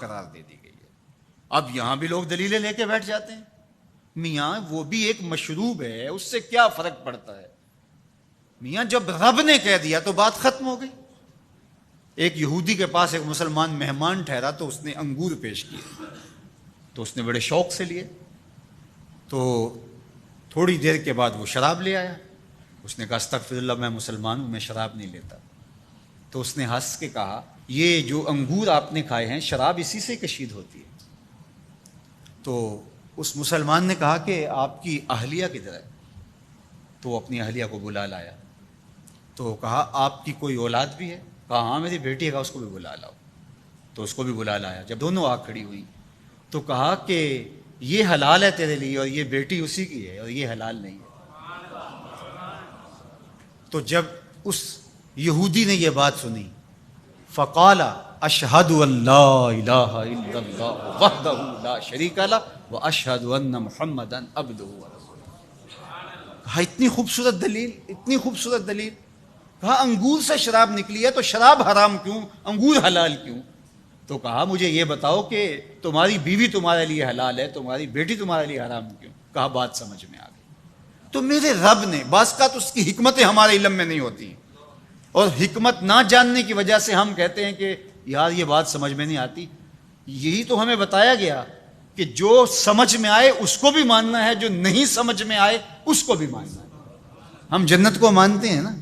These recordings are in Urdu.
قرار دے دی گئی ہے۔ اب یہاں بھی لوگ دلیلیں لے کے بیٹھ جاتے ہیں، میاں وہ بھی ایک مشروب ہے، اس سے کیا فرق پڑتا ہے؟ میاں جب رب نے کہہ دیا تو بات ختم ہو گئی۔ ایک یہودی کے پاس ایک مسلمان مہمان ٹھہرا تو اس نے انگور پیش کیے، تو اس نے بڑے شوق سے لیے، تو تھوڑی دیر کے بعد وہ شراب لے آیا۔ اس نے کہا استغفر اللہ، میں مسلمان ہوں، میں شراب نہیں لیتا۔ تو اس نے ہنس کے کہا یہ جو انگور آپ نے کھائے ہیں شراب اسی سے کشید ہوتی ہے۔ تو اس مسلمان نے کہا کہ آپ کی اہلیہ کدھر ہے؟ تو وہ اپنی اہلیہ کو بلا لایا، تو کہا آپ کی کوئی اولاد بھی ہے؟ کہا ہاں میری بیٹی ہے، اس کو بھی بلا لاؤ۔ تو اس کو بھی بلا لایا۔ جب دونوں آ کھڑی ہوئی تو کہا کہ یہ حلال ہے تیرے لیے اور یہ بیٹی اسی کی ہے اور یہ حلال نہیں ہے۔ تو جب اس یہودی نے یہ بات سنی فقال اشہد ان لا الہ الا اللہ وحدہ لا شریک لہ واشہد ان محمدا عبدہ ورسولہ۔ کہا اتنی خوبصورت دلیل، اتنی خوبصورت دلیل۔ کہا انگور سے شراب نکلی ہے تو شراب حرام کیوں، انگور حلال کیوں؟ تو کہا مجھے یہ بتاؤ کہ تمہاری بیوی تمہارے لیے حلال ہے، تمہاری بیٹی تمہارے لیے حرام کیوں؟ کہا بات سمجھ میں آ گئی۔ تو میرے رب نے، بعض کا تو اس کی حکمتیں ہمارے علم میں نہیں ہوتی، اور حکمت نہ جاننے کی وجہ سے ہم کہتے ہیں کہ یار یہ بات سمجھ میں نہیں آتی۔ یہی تو ہمیں بتایا گیا کہ جو سمجھ میں آئے اس کو بھی ماننا ہے، جو نہیں سمجھ میں آئے اس کو بھی ماننا ہے۔ ہم جنت کو مانتے ہیں نا،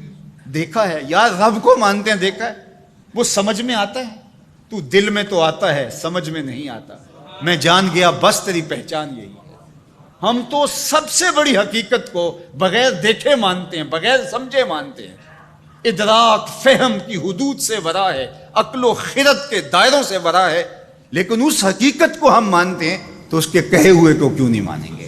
دیکھا ہے، یار رب کو مانتے ہیں، دیکھا ہے، وہ سمجھ میں آتا ہے، تو دل میں تو آتا ہے، سمجھ میں نہیں آتا۔ میں جان گیا بس تیری پہچان یہی ہے۔ ہم تو سب سے بڑی حقیقت کو بغیر دیکھے مانتے ہیں، بغیر سمجھے مانتے ہیں۔ ادراک فہم کی حدود سے ورا ہے، عقل و خرد کے دائروں سے ورا ہے، لیکن اس حقیقت کو ہم مانتے ہیں تو اس کے کہے ہوئے کو کیوں نہیں مانیں گے؟